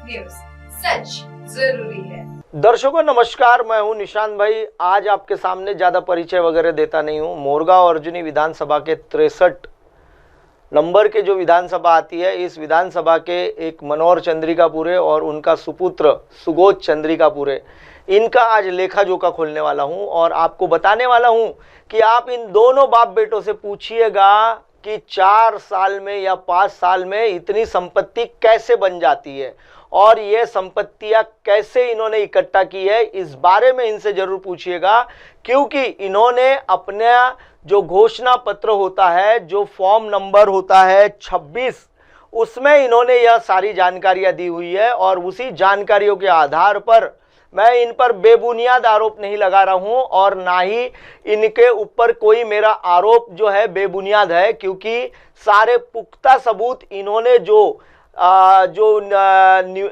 News, सच जरूरी है। दर्शकों नमस्कार, मैं हूं निशांत भाई। आज आपके सामने ज्यादा परिचय वगैरह देता नहीं हूं। मोरगांव अर्जुनी विधानसभा के 63 नंबर के जो विधानसभा आती है, इस विधानसभा के एक मनोहर चंद्रिकापुरे और उनका सुपुत्र सुगोत चंद्रिकापुरे, इनका आज लेखा जोखा खोलने वाला हूं और आपको बताने वाला हूं कि आप इन दोनों बाप बेटों से पूछिएगा कि 4 साल में या 5 साल में इतनी संपत्ति कैसे बन जाती है और ये संपत्तियां कैसे इन्होंने इकट्ठा की है, इस बारे में इनसे जरूर पूछिएगा। क्योंकि इन्होंने अपना जो घोषणा पत्र होता है, जो फॉर्म नंबर होता है 26, उसमें इन्होंने यह सारी जानकारियां दी हुई है और उसी जानकारियों के आधार पर मैं इन पर बेबुनियाद आरोप नहीं लगा रहा हूं और ना ही इनके ऊपर कोई मेरा आरोप जो है बेबुनियाद है, क्योंकि सारे पुख्ता सबूत इन्होंने जो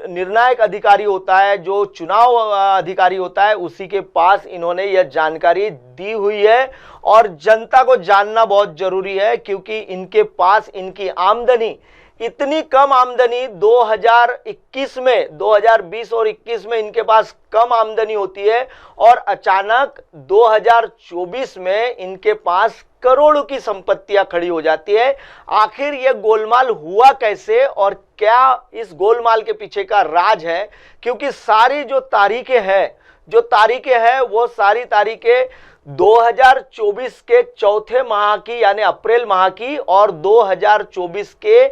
निर्णायक अधिकारी होता है, जो चुनाव अधिकारी होता है, उसी के पास इन्होंने यह जानकारी दी हुई है। और जनता को जानना बहुत जरूरी है, क्योंकि इनके पास इनकी आमदनी इतनी कम आमदनी 2021 में, 2020 और 21 में इनके पास कम आमदनी होती है और अचानक 2024 में इनके पास करोड़ों की संपत्तियां खड़ी हो जाती है। आखिर यह गोलमाल हुआ कैसे और क्या इस गोलमाल के पीछे का राज है? क्योंकि सारी जो तारीखें हैं वो सारी तारीखें 2024 के चौथे माह की यानी अप्रैल माह की और 2024 के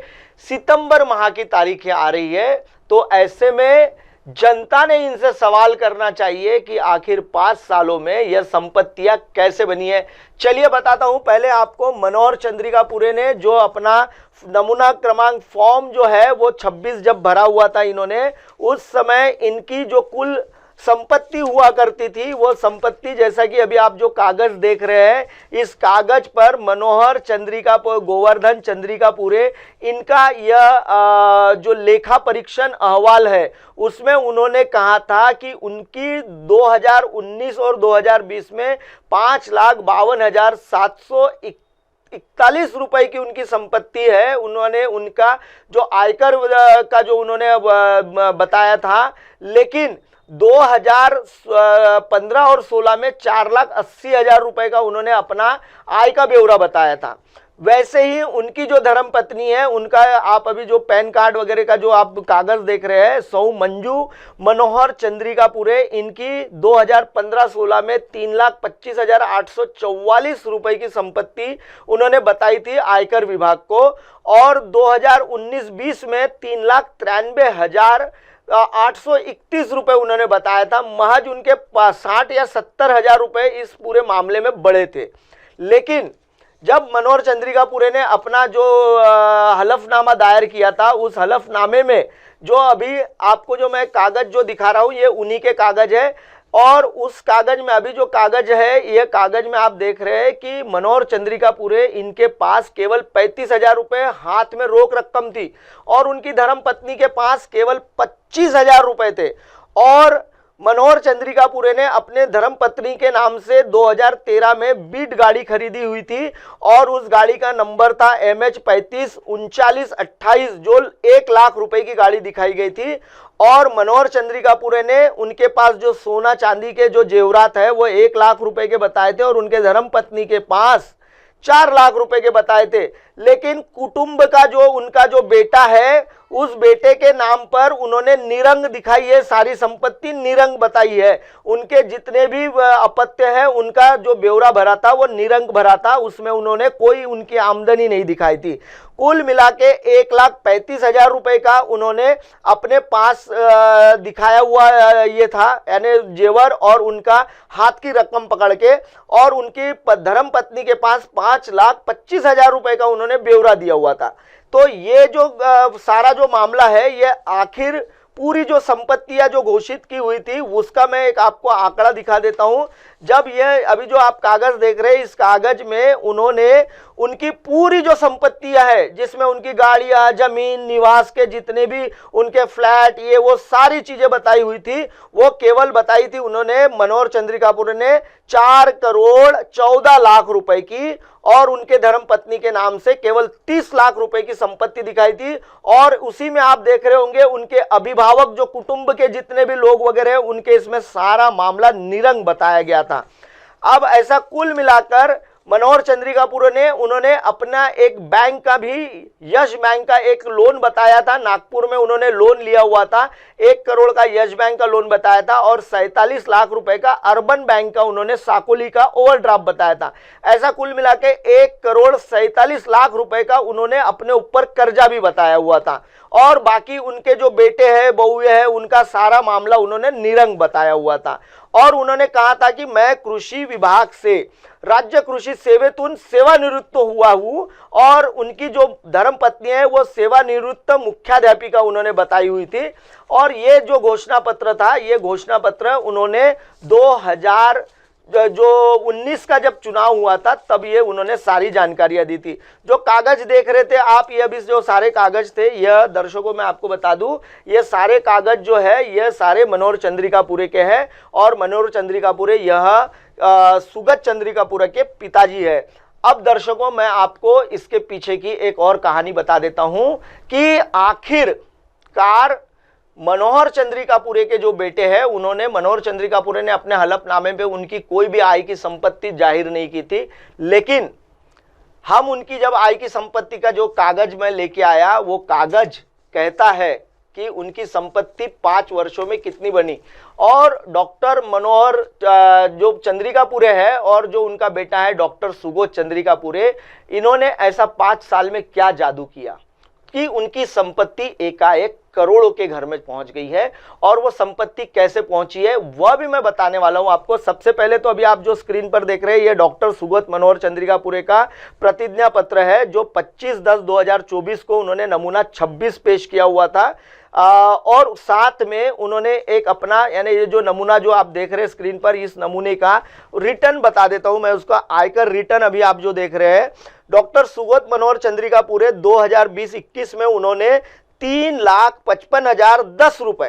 सितंबर माह की तारीखें आ रही है। तो ऐसे में जनता ने इनसे सवाल करना चाहिए कि आखिर 5 सालों में यह संपत्तियां कैसे बनी है। चलिए बताता हूं। पहले आपको मनोहर चंद्रिकापुरे ने जो अपना नमूना क्रमांक फॉर्म जो है वो 26 जब भरा हुआ था इन्होंने, उस समय इनकी जो कुल संपत्ति हुआ करती थी, वो संपत्ति जैसा कि अभी आप जो कागज देख रहे हैं, इस कागज पर मनोहर गोवर्धन चंद्रिकापुरे, इनका यह जो लेखा परीक्षण अहवाल है उसमें उन्होंने कहा था कि उनकी 2019 और 2020 में 5,52,741 रुपए की उनकी संपत्ति है। उन्होंने उनका जो आयकर का जो उन्होंने बताया था, लेकिन 2015 और 16 में 4,80,000 रुपए का उन्होंने अपना आय का ब्यौरा बताया था। वैसे ही उनकी जो धर्म पत्नी है, उनका आप अभी जो पैन कार्ड वगैरह का जो आप कागज देख रहे हैं, सौ मंजू मनोहर चंद्रिकापुरे, इनकी 2015-16 में 3,25,844 रुपए की संपत्ति उन्होंने बताई थी आयकर विभाग को और 2019-20 में 3,93,831 रुपए उन्होंने बताया था। महज उनके 60 या 70,000 रुपए इस पूरे मामले में बढ़े थे। लेकिन जब मनोहर चंद्रिकापुरे ने अपना जो हलफनामा दायर किया था, उस हलफनामे में जो अभी आपको जो मैं कागज जो दिखा रहा हूं, ये उन्हीं के कागज है और उस कागज में अभी जो कागज है, ये कागज में आप देख रहे हैं कि मनोहर चंद्रिकापुरे, इनके पास केवल 35,000 रुपए हाथ में रोक रकम थी और उनकी धर्म पत्नी के पास केवल 25,000 रुपए थे। और मनोहर चंद्रिकापुरे ने अपने धर्म पत्नी के नाम से 2013 में बीट गाड़ी खरीदी हुई थी और उस गाड़ी का नंबर था MH 353928, जो 1 लाख रुपए की गाड़ी दिखाई गई थी। और मनोहर चंद्रिकापुरे ने उनके पास जो सोना चांदी के जो जेवरात है वो 1 लाख रुपए के बताए थे और उनके धर्म पत्नी के पास 4 लाख रुपए के बताए थे। लेकिन कुटुंब का जो उनका जो बेटा है, उस बेटे के नाम पर उन्होंने निरंग दिखाई है, सारी संपत्ति निरंग बताई है। उनके जितने भी अपत्य है, उनका जो ब्यौरा भरा था वो निरंग भरा था, उसमें उन्होंने कोई उनकी आमदनी नहीं दिखाई थी। कुल मिला के 1,35,000 रुपए का उन्होंने अपने पास दिखाया हुआ ये था, यानी जेवर और उनका हाथ की रकम पकड़ के, और उनकी धर्म पत्नी के पास 5,25,000 रुपए का उन्होंने ब्यौरा दिया हुआ था। तो ये जो सारा जो मामला है, ये आखिर पूरी जो संपत्तियां जो घोषित की हुई थी उसका मैं एक आपको आंकड़ा दिखा देता हूं। जब ये अभी जो आप कागज देख रहे हैं, इस कागज में उन्होंने उनकी पूरी जो संपत्तियां है, जिसमें उनकी गाड़ियां, जमीन, निवास के जितने भी उनके फ्लैट, ये वो सारी चीजें बताई हुई थी, वो केवल बताई थी उन्होंने मनोहर चंद्रिकापुरे ने 4,14,00,000 रुपए की और उनके धर्मपत्नी के नाम से केवल 30 लाख रुपए की संपत्ति दिखाई थी। और उसी में आप देख रहे होंगे उनके अभिभावक जो कुटुंब के जितने भी लोग वगैरह हैं उनके इसमें सारा मामला निरंग बताया गया था। अब ऐसा कुल मिलाकर मनोहर चंद्रिकापुरे ने उन्होंने अपना एक बैंक का भी, यश बैंक का एक लोन बताया था, नागपुर में उन्होंने लोन लिया हुआ था, 1 करोड़ का यश बैंक का लोन बताया था और 47 लाख रुपए का अर्बन बैंक का उन्होंने साकोली का ओवरड्राफ्ट बताया था। ऐसा कुल मिला के 1,47,00,000 रुपए का उन्होंने अपने ऊपर कर्जा भी बताया हुआ था। और बाकी उनके जो बेटे हैं, बहुए हैं, उनका सारा मामला उन्होंने निरंग बताया हुआ था। और उन्होंने कहा था कि मैं कृषि विभाग से राज्य कृषि सेवेतून सेवानिवृत्त हुआ हूं और उनकी जो धर्मपत्नी है वो सेवानिवृत्त मुख्याध्यापिका उन्होंने बताई हुई थी। और ये जो घोषणा पत्र था, ये घोषणा पत्र उन्होंने 2019 का जब चुनाव हुआ था तब ये उन्होंने सारी जानकारियां दी थी। जो कागज देख रहे थे आप, ये अभी जो सारे कागज थे, यह दर्शकों मैं आपको बता दूं, ये सारे कागज जो है ये सारे मनोहर चंद्रिकापुरे के हैं। और मनोहर चंद्रिकापुरे यह सुगत चंद्रिकापुरे के पिताजी है। अब दर्शकों मैं आपको इसके पीछे की एक और कहानी बता देता हूं कि आखिरकार मनोहर चंद्रिकापुरे के जो बेटे हैं उन्होंने, मनोहर चंद्रिकापुरे ने अपने हलफनामे पे उनकी कोई भी आय की संपत्ति जाहिर नहीं की थी, लेकिन हम उनकी जब आय की संपत्ति का जो कागज में लेके आया, वो कागज कहता है कि उनकी संपत्ति 5 वर्षों में कितनी बनी। और डॉक्टर मनोहर जो चंद्रिकापुरे है और जो उनका बेटा है डॉक्टर सुगोत चंद्रिकापुरे, इन्होंने ऐसा 5 साल में क्या जादू किया कि उनकी संपत्ति एकाएक करोड़ों के घर में पहुंच गई है। और वो संपत्ति कैसे पहुंची है वह भी मैं बताने वाला हूं आपको। सबसे पहले तो अभी आप जो स्क्रीन पर देख रहे हैं ये डॉक्टर सुगत मनोहर चंद्रिकापुरे का प्रतिज्ञा पत्र है जो 25/10/2024 को उन्होंने नमूना 26 पेश किया हुआ था। और साथ में उन्होंने एक अपना, यानी ये जो नमूना जो आप देख रहे हैं स्क्रीन पर, इस नमूने का रिटर्न बता देता हूं मैं, उसका आयकर रिटर्न अभी आप जो देख रहे हैं, डॉक्टर सुगत मनोहर चंद्रिकापुरे 2020-21 में उन्होंने 3,55,010 रुपए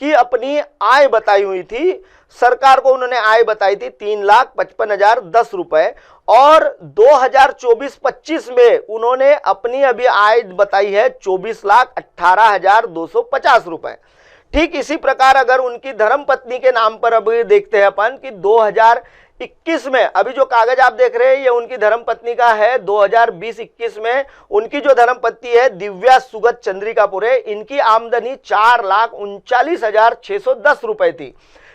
की अपनी आय बताई हुई थी। सरकार को उन्होंने आय बताई थी 3,55,010 रुपए। और 2024-25 में उन्होंने अपनी अभी आय बताई है 24,18,250 रुपए। ठीक इसी प्रकार अगर उनकी धर्मपत्नी के नाम पर अभी देखते हैं अपन कि 2021 में, अभी जो कागज आप देख रहे हैं ये उनकी धर्मपत्नी का है। 2020-21 में उनकी जो धर्मपत्नी है दिव्या सुगत चंद्रिकापुरे, इनकी आमदनी 4,39,610 रुपए थी।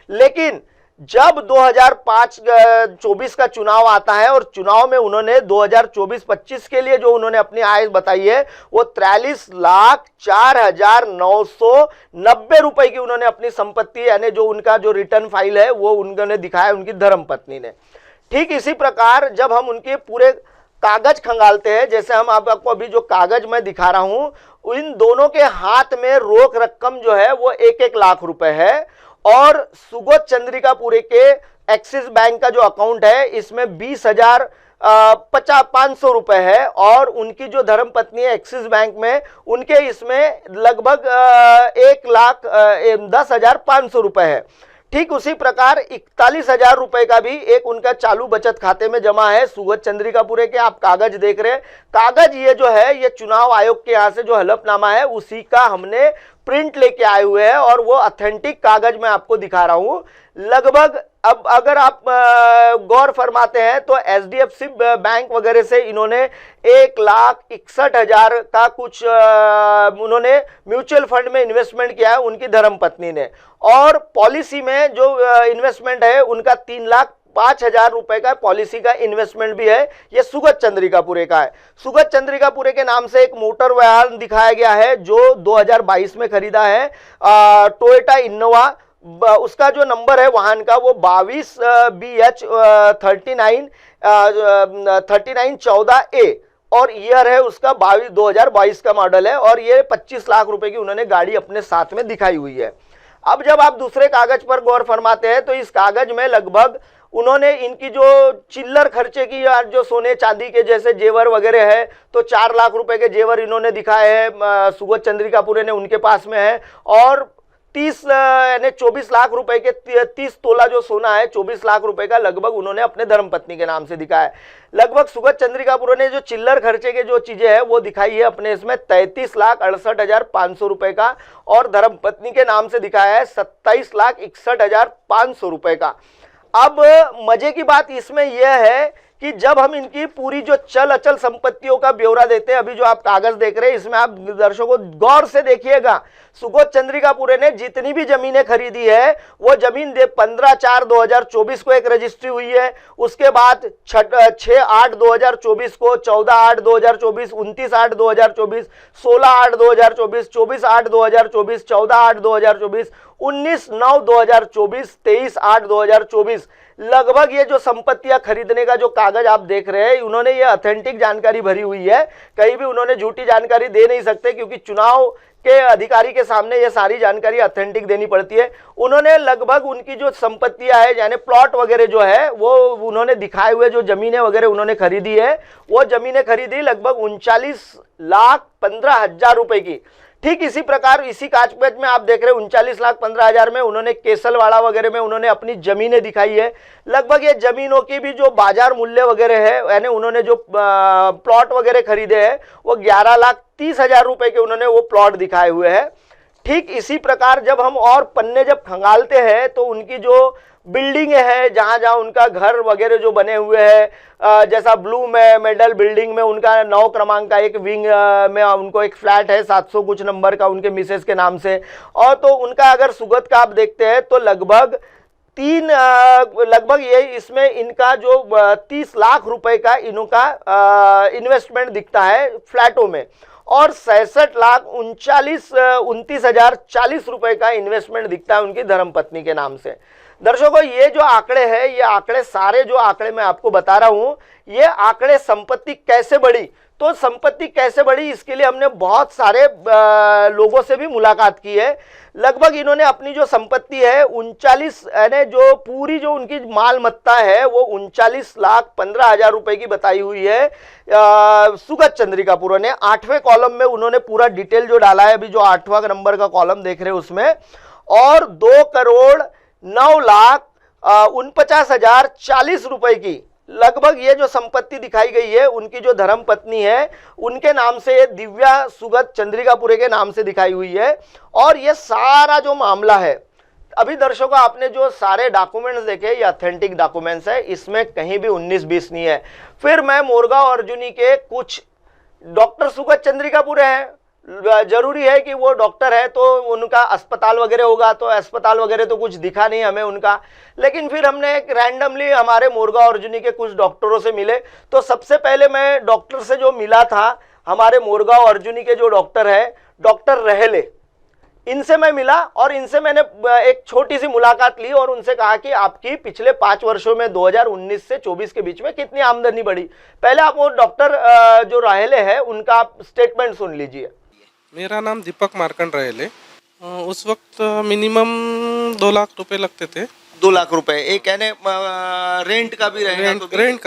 लेकिन जब 2024 का चुनाव आता है और चुनाव में उन्होंने 2024-25 के लिए जो उन्होंने अपनी आय बताई है वो 43,04,990 रुपए की उन्होंने अपनी संपत्ति, यानी जो उनका जो रिटर्न फाइल है वो उन्होंने दिखाया उनकी धर्मपत्नी ने। ठीक इसी प्रकार जब हम उनके पूरे कागज खंगालते हैं, जैसे हम आपको अभी जो कागज मैं दिखा रहा हूं, इन दोनों के हाथ में रोक रकम जो है वो 1-1 लाख रुपए है। और सुगत चंद्रिकापुरे के एक्सिस बैंक का जो अकाउंट है इसमें 20,500 रुपए है। और उनकी जो धर्मपत्नी है एक्सिस बैंक में, उनके इसमें लगभग 1,10,500 रुपए है। ठीक उसी प्रकार 41,000 रुपए का भी एक उनका चालू बचत खाते में जमा है सुगत चंद्रिकापुरे के। आप कागज देख रहे हैं, कागज ये जो है ये चुनाव आयोग के यहाँ से जो हलफनामा है उसी का हमने प्रिंट लेके आए हुए हैं और वो ऑथेंटिक कागज मैं आपको दिखा रहा हूं। लगभग अब अगर आप गौर फरमाते हैं तो HDFC बैंक वगैरह से इन्होंने 1,61,000 का कुछ उन्होंने म्यूचुअल फंड में इन्वेस्टमेंट किया है उनकी धर्मपत्नी ने। और पॉलिसी में जो इन्वेस्टमेंट है उनका 3,05,000 रुपए का पॉलिसी का इन्वेस्टमेंट भी है, ये सुगत चंद्रिकापुरे का है। सुगत चंद्रिकापुरे के नाम से एक मोटर वाहन दिखाया गया है जो 2022 में खरीदा है, टोयोटा इनोवा। उसका जो नंबर है वाहन का वो 22BH 3914A और ईयर है उसका 2022 का मॉडल है। और ये 25 लाख रुपए की उन्होंने गाड़ी अपने साथ में दिखाई हुई है। अब जब आप दूसरे कागज पर गौर फरमाते हैं तो इस कागज में लगभग उन्होंने इनकी जो चिल्लर खर्चे की या जो सोने चांदी के जैसे जेवर वगैरह है तो 4 लाख रुपए के जेवर इन्होंने दिखाए हैं, सुगत चंद्रिकापुरे ने उनके पास में है। और यानी 24 लाख रुपए के 30 तोला जो सोना है 24 लाख रुपए का लगभग उन्होंने अपने धर्मपत्नी के नाम से दिखाया है। लगभग सुगत चंद्रिकापुर ने जो चिल्लर खर्चे के जो चीजें हैं वो दिखाई है अपने इसमें 33,68,500 रुपए का, और धर्मपत्नी के नाम से दिखाया है 27,61,500 रुपए का। अब मजे की बात इसमें यह है कि जब हम इनकी पूरी जो चल अचल संपत्तियों का ब्यौरा देते हैं, अभी जो आप कागज देख रहे हैं इसमें आप दर्शकों गौर से देखिएगा, सुगोत चंद्रिकापुरे ने जितनी भी जमीनें खरीदी है वो जमीन 15/4/2024 को एक रजिस्ट्री हुई है, उसके बाद 6/8/2024 को, 14/8/2024, 29/8/2024, 16/8/2024, 24/8/2024, 14/8/2024, 19/9/2024, 23/8/2024, लगभग ये जो संपत्तियां खरीदने का जो कागज आप देख रहे हैं उन्होंने ये ऑथेंटिक जानकारी भरी हुई है, कहीं भी उन्होंने झूठी जानकारी दे नहीं सकते क्योंकि चुनाव के अधिकारी के सामने ये सारी जानकारी ऑथेंटिक देनी पड़ती है। उन्होंने लगभग उनकी जो संपत्तियां है यानी प्लॉट वगैरह जो है वो उन्होंने दिखाए हुए जो जमीनें वगैरह उन्होंने खरीदी है वो जमीनें खरीदी लगभग 39,15,000 रुपए की। ठीक इसी प्रकार इसी कागज में आप देख रहे हैं 39,15,000 में उन्होंने केसलवाड़ा वगैरह में उन्होंने अपनी जमीनें दिखाई है। लगभग ये जमीनों की भी जो बाजार मूल्य वगैरह है यानी उन्होंने जो प्लॉट वगैरह खरीदे हैं वो 11,30,000 रुपए के उन्होंने वो प्लॉट दिखाए हुए हैं। ठीक इसी प्रकार जब हम और पन्ने जब खंगालते हैं तो उनकी जो बिल्डिंग है जहां जहां उनका घर वगैरह जो बने हुए हैं, जैसा ब्लू में मेडल बिल्डिंग में उनका 9 क्रमांक का एक विंग में उनको एक फ्लैट है 700 कुछ नंबर का उनके मिसेस के नाम से, और तो उनका अगर सुगत का आप देखते हैं तो लगभग ये इसमें इनका जो 30 लाख रुपए का इनका इन्वेस्टमेंट दिखता है फ्लैटों में, और 66,29,040 रुपए का इन्वेस्टमेंट दिखता है उनकी धर्मपत्नी के नाम से। दर्शकों ये जो आंकड़े हैं ये आंकड़े सारे जो आंकड़े मैं आपको बता रहा हूं ये आंकड़े संपत्ति कैसे बढ़ी, तो संपत्ति कैसे बढ़ी इसके लिए हमने बहुत सारे लोगों से भी मुलाकात की है। लगभग इन्होंने अपनी जो संपत्ति है 39 यानी जो पूरी जो उनकी मालमत्ता है वो 39,15,000 रुपए की बताई हुई है। सुगत चंद्रिकापुर ने 8वें कॉलम में उन्होंने पूरा डिटेल जो डाला है, अभी जो 8वां नंबर का कॉलम देख रहे हैं उसमें, और 2,09,49,040 रुपए की लगभग ये जो संपत्ति दिखाई गई है उनकी जो धर्म पत्नी है उनके नाम से, दिव्या सुगत चंद्रिकापुरे के नाम से दिखाई हुई है। और ये सारा जो मामला है अभी दर्शकों आपने जो सारे डॉक्यूमेंट्स देखे ये ऑथेंटिक डॉक्यूमेंट्स है, इसमें कहीं भी 19-20 नहीं है। फिर मैं मोरगांव अर्जुनी के कुछ डॉक्टर सुगत चंद्रिकापुरे हैं, जरूरी है कि वो डॉक्टर है तो उनका अस्पताल वगैरह होगा, तो अस्पताल वगैरह तो कुछ दिखा नहीं हमें उनका, लेकिन फिर हमने एक रैंडमली हमारे मोरगांव अर्जुनी के कुछ डॉक्टरों से मिले। तो सबसे पहले मैं डॉक्टर से जो मिला था हमारे मोरगांव अर्जुनी के जो डॉक्टर है डॉक्टर रहेले, इनसे मैं मिला और इनसे मैंने एक छोटी सी मुलाकात ली और उनसे कहा कि आपकी पिछले 5 वर्षों में 2019 से 24 के बीच में कितनी आमदनी बढ़ी। पहले आप वो डॉक्टर जो रहेले है उनका आप स्टेटमेंट सुन लीजिए। मेरा नाम दीपक मार्कंड रहेले। उस वक्त मिनिमम 2 लाख रुपए लगते थे। 2 लाख रुपए, एक यानी रेंट का भी रहेगा,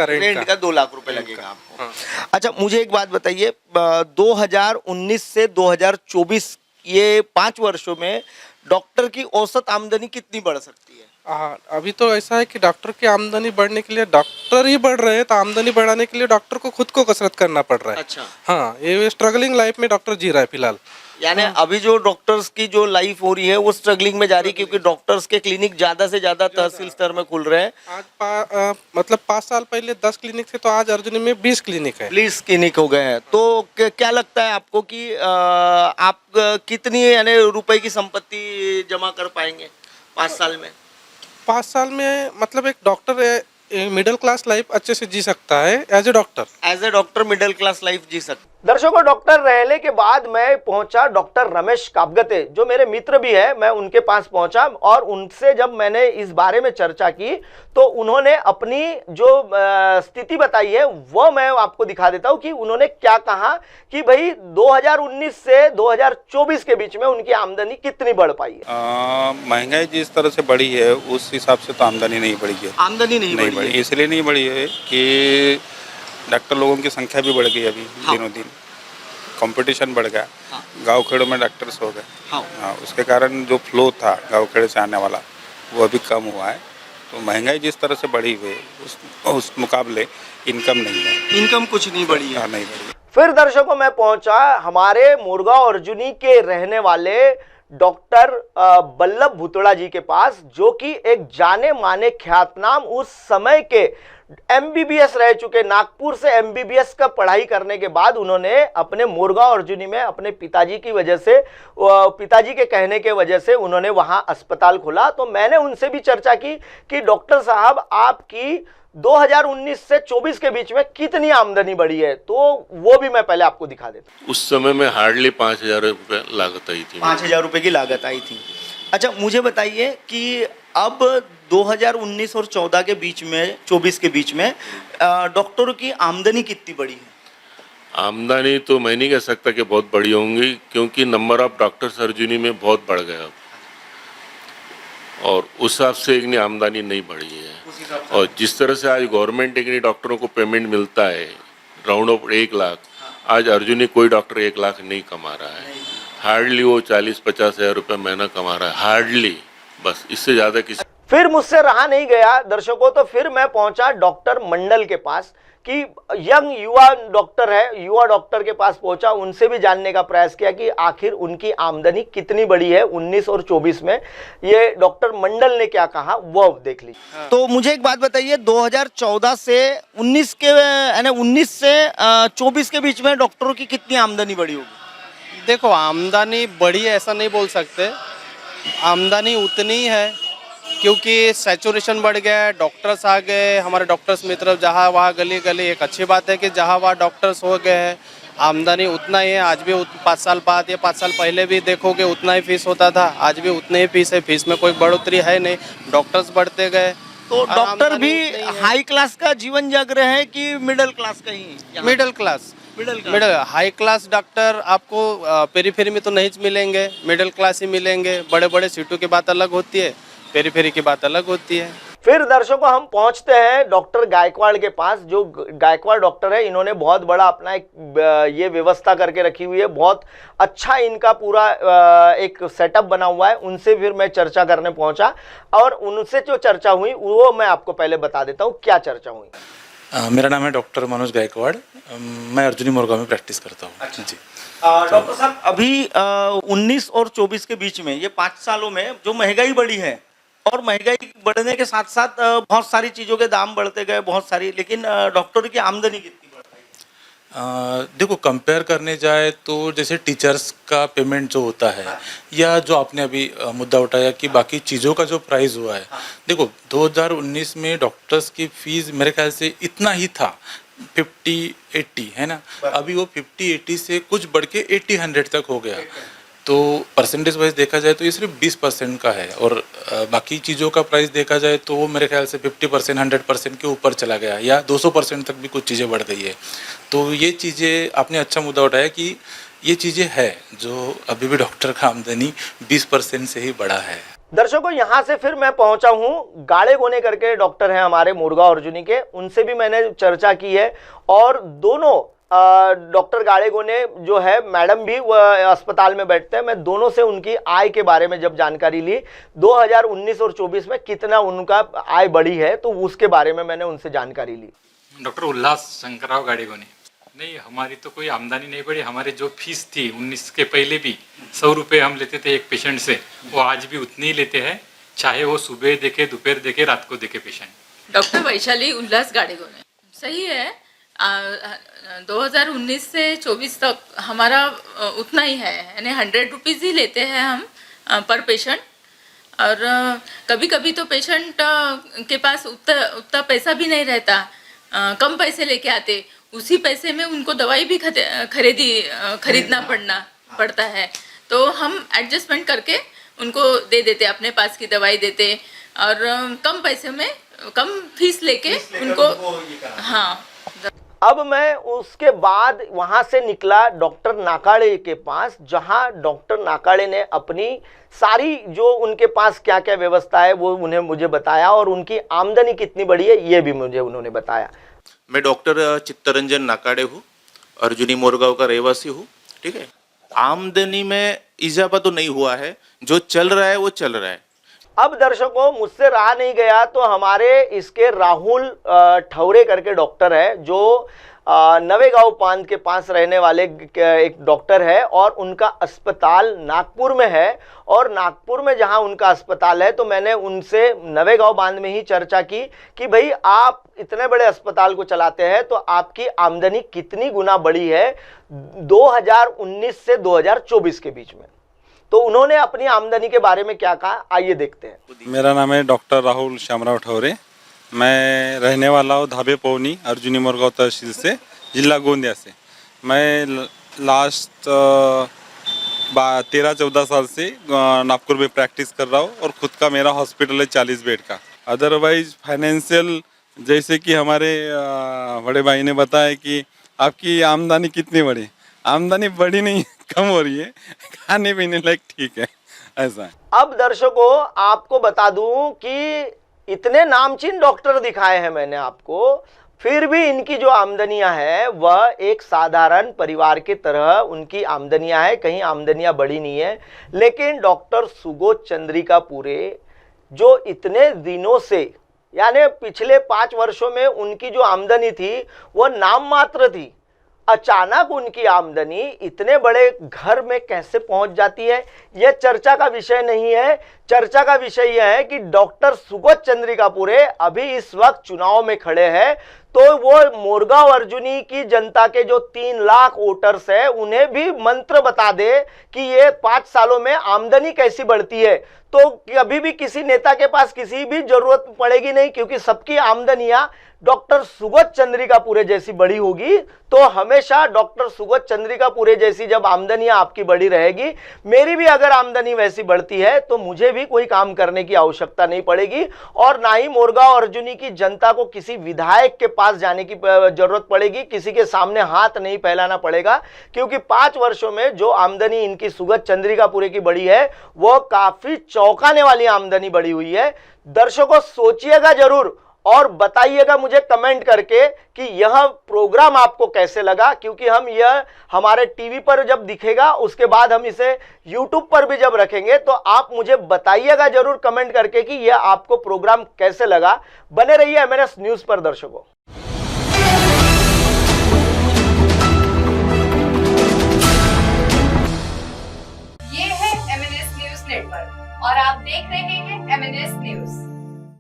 रेंट का 2 लाख रुपए लगेगा आपको। हाँ। अच्छा मुझे एक बात बताइए, 2019 से 2024 ये 5 वर्षों में डॉक्टर की औसत आमदनी कितनी बढ़ सकती है? हाँ, अभी तो ऐसा है कि डॉक्टर की आमदनी बढ़ने के लिए डॉक्टर ही बढ़ रहे हैं, तो आमदनी बढ़ाने के लिए डॉक्टर को खुद को कसरत करना पड़ रहा है। अच्छा। हाँ, ये स्ट्रगलिंग लाइफ में डॉक्टर जी रहा है फिलहाल। यानी अभी जो डॉक्टर्स की जो लाइफ हो रही है वो स्ट्रगलिंग में जा रही है, क्योंकि डॉक्टर्स के क्लिनिक ज्यादा से ज्यादा तहसील स्तर में खुल रहे हैं। आज मतलब 5 साल पहले 10 क्लिनिक थे तो आज अर्जुनी में 20 क्लिनिक है। 20 क्लिनिक हो गए हैं। तो क्या लगता है आपको कि आप कितनी यानी रुपए की संपत्ति जमा कर पाएंगे 5 साल में? 5 साल में मतलब एक डॉक्टर मिडिल क्लास लाइफ अच्छे से जी सकता है as a doctor middle class life जी सकता है। दर्शकों डॉक्टर रहले के बाद मैं पहुंचा डॉक्टर रमेश कापगते जो मेरे मित्र भी है, मैं उनके पास पहुंचा और उनसे जब मैंने इस बारे में चर्चा की तो उन्होंने अपनी जो स्थिति बताई है वो मैं आपको दिखा देता हूं कि उन्होंने क्या कहा कि भाई 2019 से 2024 के बीच में उनकी आमदनी कितनी बढ़ पाई है। महंगाई जिस तरह से बढ़ी है उस हिसाब से तो आमदनी नहीं बढ़ी है। आमदनी नहीं बढ़ी, इसलिए नहीं बढ़ी है कि डॉक्टर लोगों की संख्या भी बढ़ गई अभी। हाँ। दिनों दिन कंपटीशन बढ़ गया। गांव खेड़ों में डॉक्टर्स हो गए। हाँ। उसके कारण जो फ्लो था गांव खेड़े से आने वाला वो अभी कम हुआ है। तो महंगाई जिस तरह से बढ़ी हुई है उस मुकाबले इनकम नहीं है। इनकम कुछ नहीं बढ़ी है। नहीं बढ़ी। फिर दर्शकों मैं पहुंचा हमारे मुरगांव अर्जुनी के रहने वाले डॉक्टर बल्लभ भुतड़ा जी के पास, जो कि एक जाने माने ख्यातनाम उस समय के एमबीबीएस रह चुके। नागपुर से एमबीबीएस का पढ़ाई करने के बाद उन्होंने अपने मुरगांव अर्जुनी में अपने पिताजी की वजह से, पिताजी के कहने के वजह से उन्होंने वहां अस्पताल खोला। तो मैंने उनसे भी चर्चा की कि डॉक्टर साहब आपकी 2019 से 24 के बीच में कितनी आमदनी बढ़ी है, तो वो भी मैं पहले आपको दिखा देता हूं। उस समय में हार्डली 5,000 रुपये लागत आई थी। 5,000 रुपए की लागत आई थी। अच्छा, मुझे बताइए कि अब 2019 और 14 के बीच में, 24 के बीच में डॉक्टरों की आमदनी कितनी बढ़ी है? आमदनी तो मैं नहीं कह सकता कि बहुत बड़ी होंगी, क्योंकि नंबर ऑफ डॉक्टर्स अर्जुनी में बहुत बढ़ गया और उस हिसाब से इतनी आमदनी नहीं बढ़ी है। और जिस तरह से आज गवर्नमेंट इतनी डॉक्टरों को पेमेंट मिलता है राउंड ऑफ 1 लाख, आज अर्जुनी कोई डॉक्टर 1 लाख नहीं कमा रहा है। हार्डली वो 40-50 हज़ार रुपये महीना कमा रहा है, हार्डली, बस इससे ज़्यादा किसी। फिर मुझसे रहा नहीं गया दर्शकों, तो फिर मैं पहुंचा डॉक्टर मंडल के पास कि यंग युवा डॉक्टर है, युवा डॉक्टर के पास पहुंचा, उनसे भी जानने का प्रयास किया कि आखिर उनकी आमदनी कितनी बड़ी है 19 और 24 में। ये डॉक्टर मंडल ने क्या कहा वो देख लीजिए। तो मुझे एक बात बताइए, 2014 से 19 के यानी 19 से 24 के बीच में डॉक्टरों की कितनी आमदनी बढ़ी होगी? देखो, आमदनी बढ़ी ऐसा नहीं बोल सकते, आमदनी उतनी है क्योंकि सैचुरेशन बढ़ गया है, डॉक्टर्स आ गए, हमारे डॉक्टर्स मित्र जहाँ वहाँ गली गली। एक अच्छी बात है कि जहाँ वहाँ डॉक्टर्स हो गए हैं, आमदनी उतना ही है। आज भी 5 साल बाद या 5 साल पहले भी देखोगे उतना ही फीस होता था, आज भी उतने ही फीस है, फीस में कोई बढ़ोतरी है नहीं, डॉक्टर्स बढ़ते गए। तो डॉक्टर भी हाई क्लास का जीवन जग रहे हैं कि मिडिल क्लास का ही? Middle class. High class doctor आपको पेरीफेरी में तो नहीं मिलेंगे, मिडिल क्लास ही मिलेंगे। बड़े बड़े सीटों की बात अलग होती है, पेरीफेरी की बात अलग होती है। फिर दर्शकों हम पहुंचते हैं डॉक्टर गायकवाड़ के पास, जो गायकवाड़ डॉक्टर है। इन्होंने बहुत बड़ा अपना एक ये व्यवस्था करके रखी हुई है, बहुत अच्छा इनका पूरा एक सेटअप बना हुआ है। उनसे फिर मैं चर्चा करने पहुंचा और उनसे जो चर्चा हुई वो मैं आपको पहले बता देता हूँ क्या चर्चा हुई। मेरा नाम है डॉक्टर मनोज गायकवाड़, मैं अर्जुनी मुरगांव में प्रैक्टिस करता हूँ। अच्छा जी। डॉक्टर साहब, अभी 19 और 24 के बीच में ये 5 सालों में जो महंगाई बढ़ी है, और महंगाई बढ़ने के साथ साथ बहुत सारी चीज़ों के दाम बढ़ते गए, बहुत सारी, लेकिन डॉक्टरों की आमदनी कितनी बढ़ रही? देखो, कंपेयर करने जाए तो जैसे टीचर्स का पेमेंट जो होता है, या जो आपने अभी मुद्दा उठाया कि बाकी चीज़ों का जो प्राइस हुआ है, देखो 2019 में डॉक्टर्स की फीस मेरे ख्याल से इतना ही था, 50-80 है ना। अभी वो 50-80 से कुछ बढ़ के 80-100 तक हो गया। तो परसेंटेज वाइज देखा जाए तो ये सिर्फ 20% का है, और बाकी चीज़ों का प्राइस देखा जाए तो वो मेरे ख्याल से 50%, 100% के ऊपर चला गया, या 200% तक भी कुछ चीज़ें बढ़ गई है। तो ये चीज़ें आपने अच्छा मुद्दा उठाया कि ये चीज़ें है जो अभी भी डॉक्टर का आमदनी 20% से ही बढ़ा है। दर्शकों, यहाँ से फिर मैं पहुंचा हूँ गाड़े गोने करके डॉक्टर हैं हमारे मुरगांव अर्जुनी के, उनसे भी मैंने चर्चा की है। और दोनों डॉक्टर गाड़े गोने जो है, मैडम भी अस्पताल में बैठते हैं, मैं दोनों से उनकी आय के बारे में जब जानकारी ली, 2019 और 24 में कितना उनका आय बढ़ी है, तो उसके बारे में मैंने उनसे जानकारी ली। डॉक्टर उल्लास शंकरराव गाड़े गोने। नहीं, हमारी तो कोई आमदनी नहीं बढ़ी। हमारे जो फीस थी 19 के पहले भी 100 रुपये हम लेते थे एक पेशेंट से, वो आज भी उतनी ही लेते हैं, चाहे वो सुबह देखे, दोपहर देखे, रात को देखे पेशेंट। डॉक्टर वैशाली उल्लास गाड़े गोने। सही है, 2019 से 24 तक हमारा उतना ही है, यानी 100 रुपीज़ ही लेते हैं हम पर पेशेंट। और कभी कभी तो पेशेंट के पास उतना पैसा भी नहीं रहता, कम पैसे लेके आते, उसी पैसे में उनको दवाई भी खरीदना पड़ता है। तो हम एडजस्टमेंट करके उनको दे देते, अपने पास की दवाई देते, और कम पैसे में कम फीस लेके उनको। हाँ। अब मैं उसके बाद वहां से निकला डॉक्टर नाकाड़े के पास, जहां डॉक्टर नाकाड़े ने अपनी सारी जो उनके पास क्या क्या व्यवस्था है वो मुझे बताया, और उनकी आमदनी कितनी बढ़ी है ये भी मुझे उन्होंने बताया। मैं डॉक्टर चित्तरंजन नाकाड़े हूँ, अर्जुनी मोरगांव का रहवासी हूँ, ठीक है, आमदनी में इजाफा तो नहीं हुआ है, जो चल रहा है वो चल रहा है। अब दर्शकों, मुझसे रहा नहीं गया तो हमारे इसके राहुल ठौरे करके डॉक्टर है, जो नवेगांव पांध के पास रहने वाले एक डॉक्टर है, और उनका अस्पताल नागपुर में है। और नागपुर में जहां उनका अस्पताल है, तो मैंने उनसे नवेगांव बांध में ही चर्चा की कि भाई आप इतने बड़े अस्पताल को चलाते हैं तो आपकी आमदनी कितनी गुना बढ़ी है 2019 से 2024 के बीच में। तो उन्होंने अपनी आमदनी के बारे में क्या कहा, आइए देखते हैं। मेरा नाम है डॉक्टर राहुल श्यामराव ठौरे। मैं रहने वाला हूँ धाबे पवनी, अर्जुनी मोरगांव तहसील से, जिला गोंदिया से। मैं लास्ट 13-14 साल से नागपुर में प्रैक्टिस कर रहा हूँ, और खुद का मेरा हॉस्पिटल है 40 बेड का। अदरवाइज फाइनेंशियल, जैसे कि हमारे बड़े भाई ने बताया कि आपकी आमदनी कितनी बढ़ी, आमदनी बढ़ी नहीं, कम हो रही है, खाने पीने लायक ठीक है, ऐसा है। अब दर्शकों, आपको बता दूं कि इतने नामचीन डॉक्टर दिखाए हैं मैंने आपको, फिर भी इनकी जो आमदनियां हैं वह एक साधारण परिवार की तरह उनकी आमदनियां हैं, कहीं आमदनियां बढ़ी नहीं है। लेकिन डॉक्टर सुबोध चंद्रिका पूरे, जो इतने दिनों से, यानी पिछले 5 वर्षों में उनकी जो आमदनी थी वह नाम मात्र थी, अचानक उनकी आमदनी इतने बड़े घर में कैसे पहुंच जाती है, यह चर्चा का विषय नहीं है। चर्चा का विषय यह है कि डॉक्टर सुबोध चंद्रिका पूरे अभी इस वक्त चुनाव में खड़े हैं, तो वो मोरगांव अर्जुनी की जनता के जो 3 लाख वोटर्स है उन्हें भी मंत्र बता दे कि ये 5 सालों में आमदनी कैसी बढ़ती है, तो कभी भी किसी नेता के पास किसी भी जरूरत पड़ेगी नहीं, क्योंकि सबकी आमदनियां डॉक्टर सुबोध चंद्रिका पूरे जैसी बड़ी होगी। तो हमेशा डॉक्टर सुबोध चंद्रिका पूरे जैसी जब आमदनियां आपकी बड़ी रहेगी, मेरी भी अगर आमदनी वैसी बढ़ती है तो मुझे भी कोई काम करने की आवश्यकता नहीं पड़ेगी, और ना ही मोरगांव अर्जुनी की जनता को किसी विधायक के पास जाने की जरूरत पड़ेगी, किसी के सामने हाथ नहीं फैलाना पड़ेगा, क्योंकि 5 वर्षों में जो आमदनी इनकी सुबोध चंद्रिका पूरे की बढ़ी है वो काफी चौंकाने वाली आमदनी बढ़ी हुई है। दर्शकों, सोचिएगा जरूर और बताइएगा मुझे कमेंट करके कि यह प्रोग्राम आपको कैसे लगा, क्योंकि हम यह हमारे टीवी पर जब दिखेगा उसके बाद हम इसे यूट्यूब पर भी जब रखेंगे, तो आप मुझे बताइएगा जरूर कमेंट करके कि यह आपको प्रोग्राम कैसे लगा। बने रहिए MNS न्यूज़ पर दर्शकों।